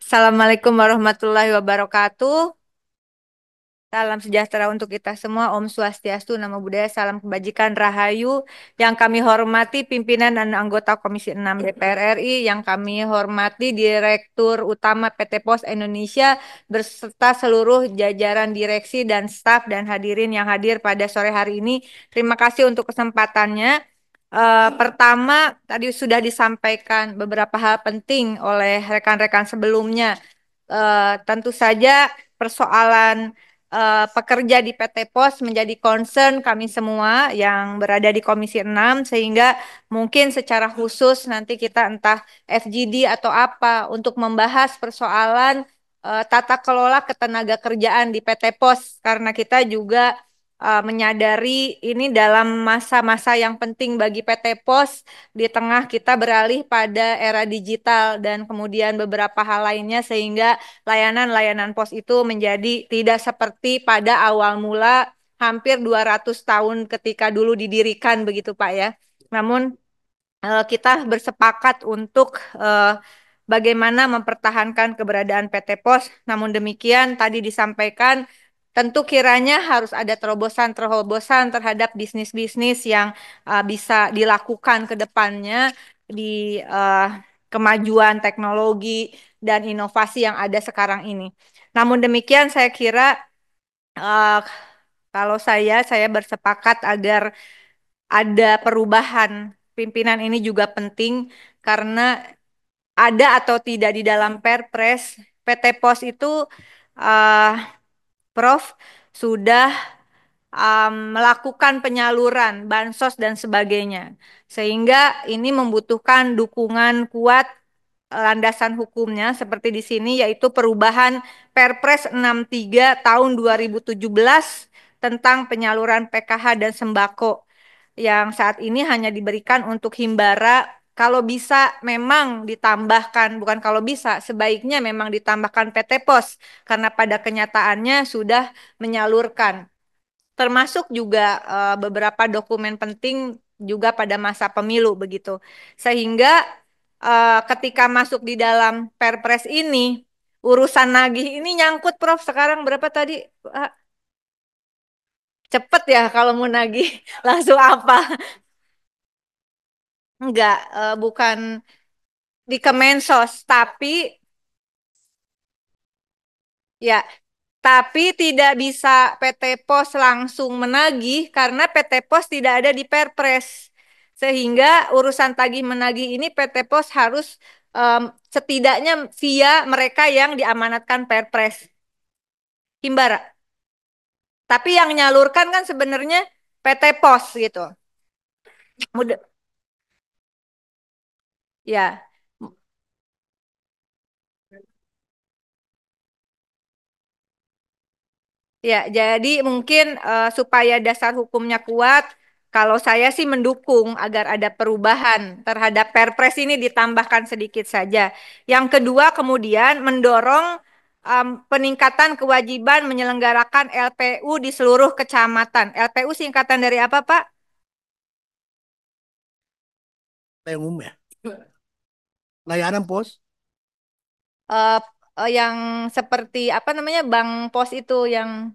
Assalamualaikum warahmatullahi wabarakatuh. Salam sejahtera untuk kita semua. Om Swastiastu, Namo Buddhaya, salam kebajikan, Rahayu. Yang kami hormati pimpinan dan anggota Komisi 6 DPR RI, yang kami hormati Direktur Utama PT Pos Indonesia beserta seluruh jajaran direksi dan staf dan hadirin yang hadir pada sore hari ini. Terima kasih untuk kesempatannya. Pertama, tadi sudah disampaikan beberapa hal penting oleh rekan-rekan sebelumnya. Tentu saja persoalan pekerja di PT Pos menjadi concern kami semua yang berada di Komisi 6, sehingga mungkin secara khusus nanti kita entah FGD atau apa untuk membahas persoalan tata kelola ketenaga kerjaan di PT Pos, karena kita juga menyadari ini dalam masa-masa yang penting bagi PT Pos di tengah kita beralih pada era digital dan kemudian beberapa hal lainnya, sehingga layanan-layanan pos itu menjadi tidak seperti pada awal mula hampir 200 tahun ketika dulu didirikan begitu Pak ya. Namun kita bersepakat untuk bagaimana mempertahankan keberadaan PT Pos. Namun demikian tadi disampaikan tentu kiranya harus ada terobosan-terobosan terhadap bisnis-bisnis yang bisa dilakukan ke depannya di kemajuan teknologi dan inovasi yang ada sekarang ini. Namun demikian saya kira eh, kalau saya bersepakat agar ada perubahan pimpinan ini juga penting, karena ada atau tidak di dalam Perpres, PT Pos itu eh, Prof sudah melakukan penyaluran bansos dan sebagainya. Sehingga ini membutuhkan dukungan kuat landasan hukumnya seperti di sini, yaitu perubahan Perpres 63 tahun 2017 tentang penyaluran PKH dan sembako yang saat ini hanya diberikan untuk himbara. Kalau bisa memang ditambahkan, bukan kalau bisa, sebaiknya memang ditambahkan PT Pos karena pada kenyataannya sudah menyalurkan, termasuk juga beberapa dokumen penting juga pada masa pemilu begitu. Sehingga ketika masuk di dalam Perpres ini, urusan nagih ini nyangkut Prof. Sekarang berapa tadi? Ah, cepet ya kalau mau nagih langsung apa? Enggak, bukan di Kemensos, tapi ya, tapi tidak bisa PT Pos langsung menagih karena PT Pos tidak ada di Perpres. Sehingga urusan tagih menagih ini PT Pos harus em, setidaknya via mereka yang diamanatkan Perpres. Himbara. Tapi yang nyalurkan kan sebenarnya PT Pos gitu. Mudah, ya. Ya, jadi mungkin supaya dasar hukumnya kuat, kalau saya sih mendukung agar ada perubahan terhadap Perpres ini ditambahkan sedikit saja. Yang kedua, kemudian mendorong peningkatan kewajiban menyelenggarakan LPU di seluruh kecamatan. LPU singkatan dari apa, Pak? Umum ya. Layanan pos. Eh, yang seperti apa namanya, Bank Pos itu yang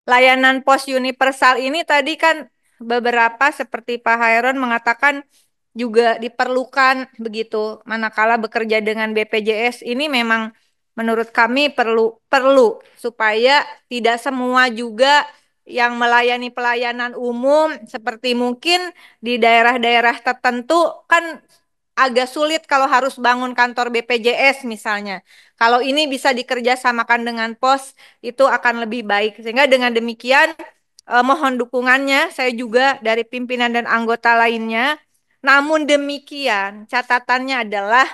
layanan pos universal ini tadi kan beberapa seperti Pak Hairon mengatakan juga diperlukan begitu manakala bekerja dengan BPJS. Ini memang menurut kami perlu perlu supaya tidak semua juga yang melayani pelayanan umum seperti mungkin di daerah-daerah tertentu kan agak sulit kalau harus bangun kantor BPJS misalnya. Kalau ini bisa dikerjasamakan dengan pos, itu akan lebih baik. Sehingga dengan demikian, mohon dukungannya saya juga dari pimpinan dan anggota lainnya. Namun demikian, catatannya adalah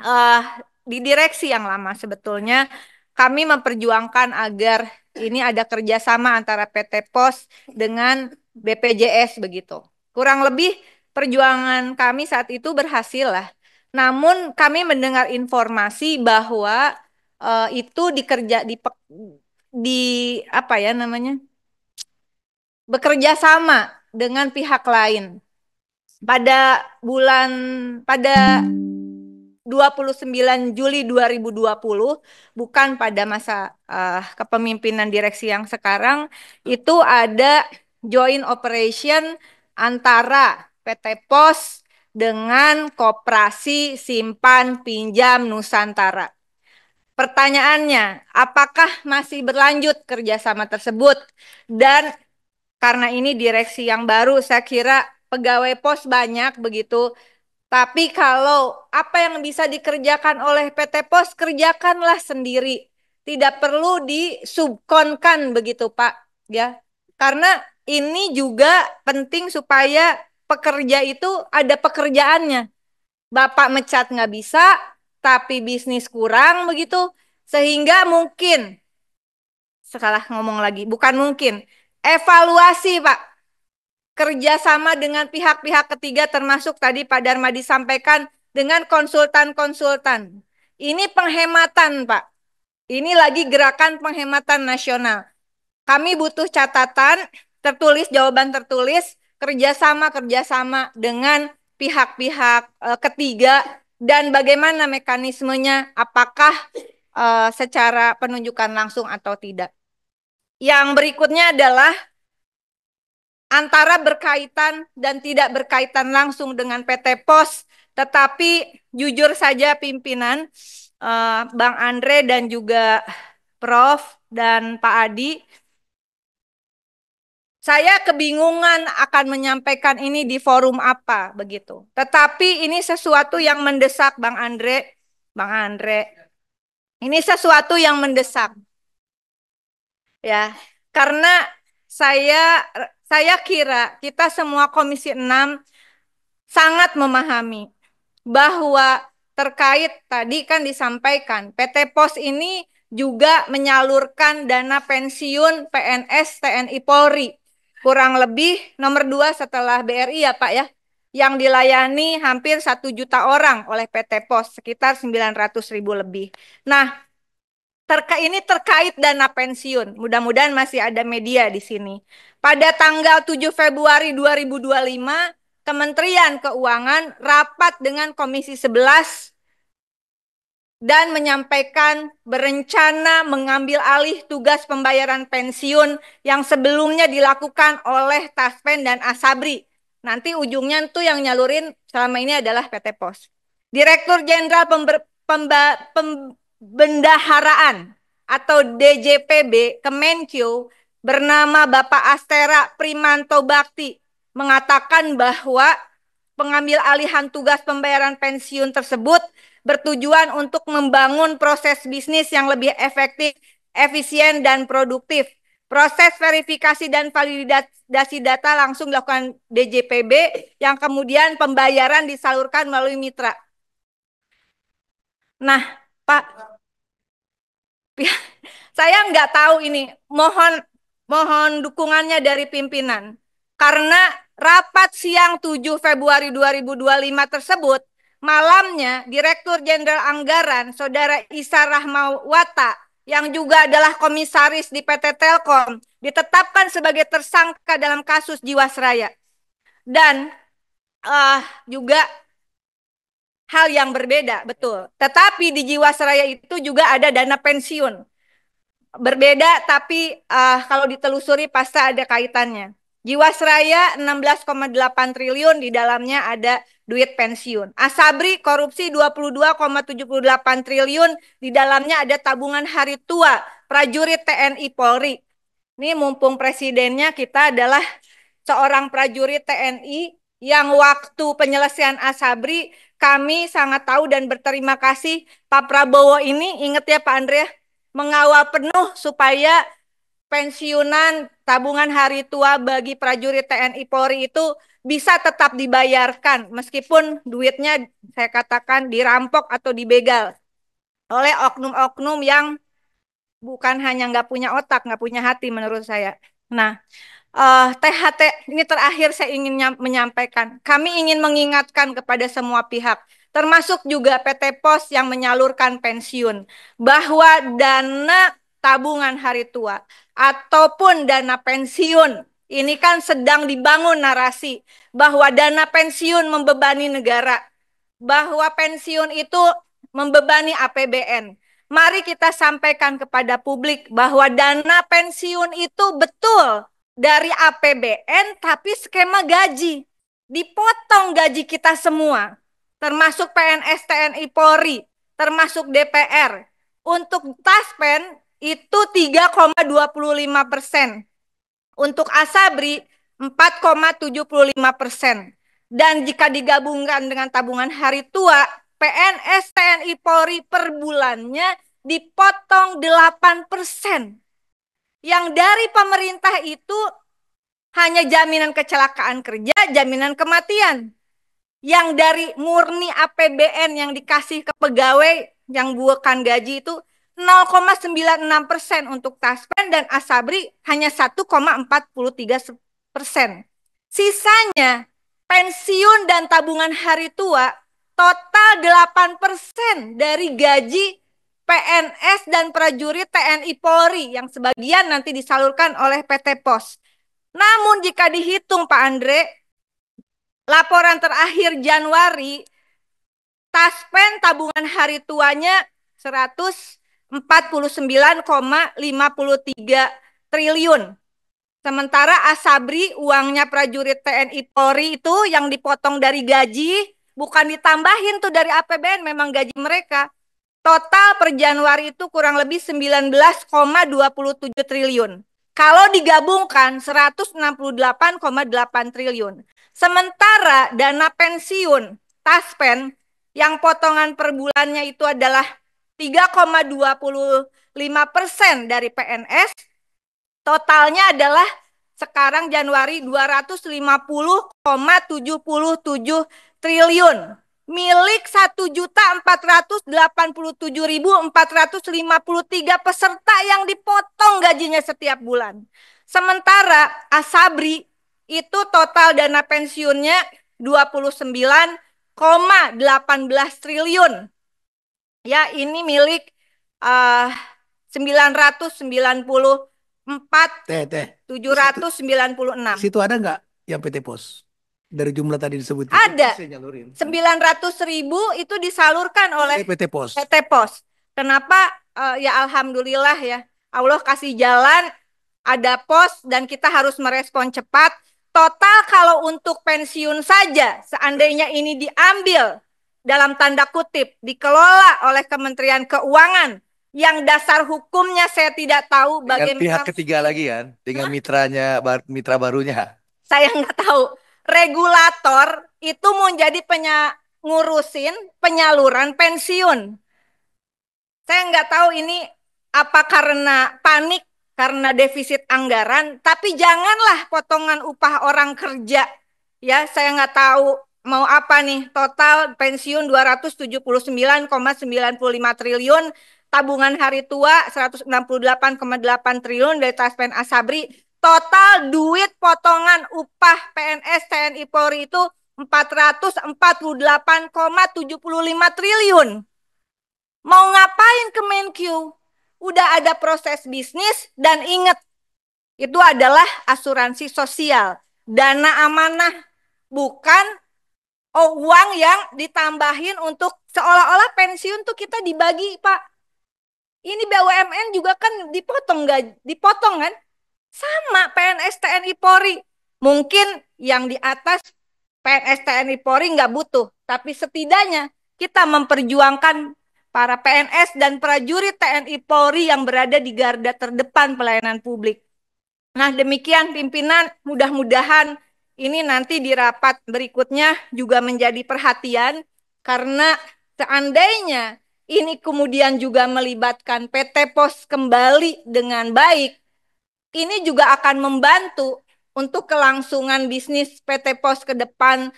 eh, di direksi yang lama sebetulnya kami memperjuangkan agar ini ada kerjasama antara PT Pos dengan BPJS begitu. Kurang lebih perjuangan kami saat itu berhasil lah. Namun kami mendengar informasi bahwa itu di apa ya namanya, bekerja sama dengan pihak lain pada bulan pada 29 Juli 2020, bukan pada masa kepemimpinan direksi yang sekarang, itu ada joint operation antara PT Pos dengan Koperasi Simpan Pinjam Nusantara. Pertanyaannya, apakah masih berlanjut kerjasama tersebut? Dan karena ini direksi yang baru, saya kira pegawai pos banyak begitu. Tapi kalau apa yang bisa dikerjakan oleh PT Pos, kerjakanlah sendiri. Tidak perlu disubkonkan begitu, Pak. Ya, karena ini juga penting supaya pekerja itu ada pekerjaannya. Bapak mecat nggak bisa, tapi bisnis kurang begitu. Sehingga mungkin, salah ngomong lagi, bukan mungkin. Evaluasi, Pak. Kerjasama dengan pihak-pihak ketiga termasuk tadi Pak Dharma disampaikan dengan konsultan-konsultan. Ini penghematan, Pak. Ini lagi gerakan penghematan nasional. Kami butuh catatan tertulis, jawaban tertulis, kerjasama dengan pihak-pihak ketiga dan bagaimana mekanismenya, apakah secara penunjukan langsung atau tidak. Yang berikutnya adalah antara berkaitan dan tidak berkaitan langsung dengan PT Pos, tetapi jujur saja pimpinan, Bang Andre dan juga Prof dan Pak Adi, saya kebingungan akan menyampaikan ini di forum apa begitu. Tetapi ini sesuatu yang mendesak, Bang Andre. Bang Andre, ini sesuatu yang mendesak ya. Karena saya saya kira kita semua Komisi 6 sangat memahami bahwa terkait tadi kan disampaikan PT Pos ini juga menyalurkan dana pensiun PNS TNI Polri kurang lebih nomor 2 setelah BRI ya Pak ya, yang dilayani hampir 1 juta orang oleh PT Pos, sekitar 900.000 lebih. Nah, ini terkait dana pensiun. Mudah-mudahan masih ada media di sini. Pada tanggal 7 Februari 2025, Kementerian Keuangan rapat dengan Komisi 11 dan menyampaikan berencana mengambil alih tugas pembayaran pensiun yang sebelumnya dilakukan oleh Taspen dan Asabri. Nanti ujungnya tuh yang nyalurin selama ini adalah PT Pos. Direktur Jenderal Pembendaharaan atau DJPB Kemenkyu bernama Bapak Astera Primanto Bakti mengatakan bahwa pengambil alihan tugas pembayaran pensiun tersebut bertujuan untuk membangun proses bisnis yang lebih efektif, efisien, dan produktif. Proses verifikasi dan validasi data langsung dilakukan DJPB yang kemudian pembayaran disalurkan melalui mitra. Nah, Pak, saya nggak tahu ini. Mohon dukungannya dari pimpinan. Karena rapat siang 7 Februari 2025 tersebut, malamnya Direktur Jenderal Anggaran, Saudara Isa Rahmawata, yang juga adalah komisaris di PT Telkom, ditetapkan sebagai tersangka dalam kasus Jiwasraya. Dan juga hal yang berbeda, betul. Tetapi di Jiwasraya itu juga ada dana pensiun. Berbeda, tapi kalau ditelusuri pasti ada kaitannya. Jiwasraya 16,8 triliun, di dalamnya ada duit pensiun. Asabri korupsi 22,78 triliun, di dalamnya ada tabungan hari tua prajurit TNI Polri. Ini mumpung presidennya kita adalah seorang prajurit TNI yang waktu penyelesaian Asabri kami sangat tahu dan berterima kasih Pak Prabowo ini, ingat ya Pak Andre, mengawal penuh supaya pensiunan tabungan hari tua bagi prajurit TNI Polri itu bisa tetap dibayarkan meskipun duitnya saya katakan dirampok atau dibegal oleh oknum-oknum yang bukan hanya nggak punya otak, nggak punya hati menurut saya. Nah, THT ini terakhir saya ingin menyampaikan. Kami ingin mengingatkan kepada semua pihak, termasuk juga PT Pos yang menyalurkan pensiun, bahwa dana tabungan hari tua ataupun dana pensiun ini kan sedang dibangun narasi bahwa dana pensiun membebani negara, bahwa pensiun itu membebani APBN. Mari kita sampaikan kepada publik bahwa dana pensiun itu betul dari APBN, tapi skema gaji. Dipotong gaji kita semua, termasuk PNS TNI Polri, termasuk DPR. Untuk Taspen itu 3,25%. Untuk Asabri 4,75%. Dan jika digabungkan dengan tabungan hari tua, PNS TNI Polri per bulannya dipotong 8%. Yang dari pemerintah itu hanya jaminan kecelakaan kerja, jaminan kematian. Yang dari murni APBN yang dikasih ke pegawai yang bukan gaji itu 0,96% untuk Taspen dan Asabri hanya 1,43%. Sisanya pensiun dan tabungan hari tua total 8% dari gaji PNS dan prajurit TNI Polri yang sebagian nanti disalurkan oleh PT Pos. Namun jika dihitung Pak Andre, laporan terakhir Januari, Taspen tabungan hari tuanya 149,53 triliun. Sementara Asabri uangnya prajurit TNI Polri itu yang dipotong dari gaji, bukan ditambahin tuh dari APBN, memang gaji mereka. Total per Januari itu kurang lebih 19,27 triliun. Kalau digabungkan 168,8 triliun. Sementara dana pensiun Taspen yang potongan per bulannya itu adalah 3,25% dari PNS, totalnya adalah sekarang Januari 250,77 triliun. Milik 1.487.453 peserta yang dipotong gajinya setiap bulan. Sementara Asabri itu total dana pensiunnya 29,18 triliun. Ya, ini milik 994.796. Situ ada nggak yang PT Pos? Dari jumlah tadi disebut itu. Ada. Saya nyalurin. 900.000 itu disalurkan oleh PT Pos. PT Pos. Kenapa? Ya alhamdulillah ya. Allah kasih jalan, ada pos dan kita harus merespon cepat. Total kalau untuk pensiun saja, seandainya ini diambil dalam tanda kutip, dikelola oleh Kementerian Keuangan, yang dasar hukumnya saya tidak tahu Dengan bagaimana. pihak ketiga lagi kan, dengan mitranya, mitra barunya. Saya nggak tahu. Regulator itu mau jadi ngurusin penyaluran pensiun. Saya nggak tahu ini apa karena panik, karena defisit anggaran, tapi janganlah potongan upah orang kerja. Ya, saya nggak tahu mau apa nih. Total pensiun 279,95 triliun, tabungan hari tua 168,8 triliun dari Taspen Asabri. Total duit potongan upah PNS TNI Polri itu 448,75 triliun. Mau ngapain ke Menq? Udah ada proses bisnis dan ingat, itu adalah asuransi sosial, dana amanah, bukan uang yang ditambahin untuk seolah-olah pensiun tuh kita dibagi, Pak. Ini BUMN juga kan dipotong kan? Sama PNS TNI Polri. Mungkin yang di atas PNS TNI Polri nggak butuh, tapi setidaknya kita memperjuangkan para PNS dan prajurit TNI Polri yang berada di garda terdepan pelayanan publik. Nah, demikian pimpinan, mudah-mudahan ini nanti di rapat berikutnya juga menjadi perhatian, karena seandainya ini kemudian juga melibatkan PT Pos kembali dengan baik, ini juga akan membantu untuk kelangsungan bisnis PT Pos ke depan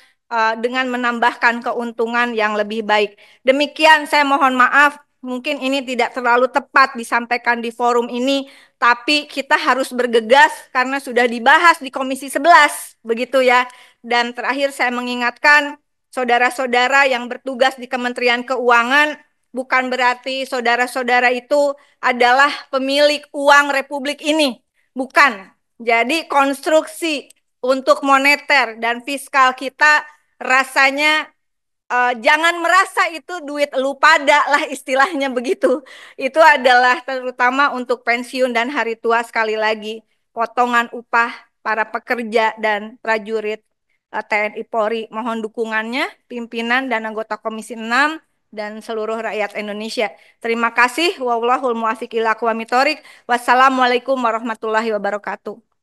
dengan menambahkan keuntungan yang lebih baik. Demikian, saya mohon maaf, mungkin ini tidak terlalu tepat disampaikan di forum ini, tapi kita harus bergegas karena sudah dibahas di Komisi 11, begitu ya. Dan terakhir saya mengingatkan saudara-saudara yang bertugas di Kementerian Keuangan, bukan berarti saudara-saudara itu adalah pemilik uang Republik ini. Bukan. Jadi konstruksi untuk moneter dan fiskal kita rasanya jangan merasa itu duit lu pada lah istilahnya begitu. Itu adalah terutama untuk pensiun dan hari tua sekali lagi. Potongan upah para pekerja dan prajurit TNI Polri. Mohon dukungannya pimpinan dan anggota Komisi 6 dan seluruh rakyat Indonesia. Terima kasih. Wallahul muwaffiq ila aqwamit thoriq. Wassalamualaikum warahmatullahi wabarakatuh.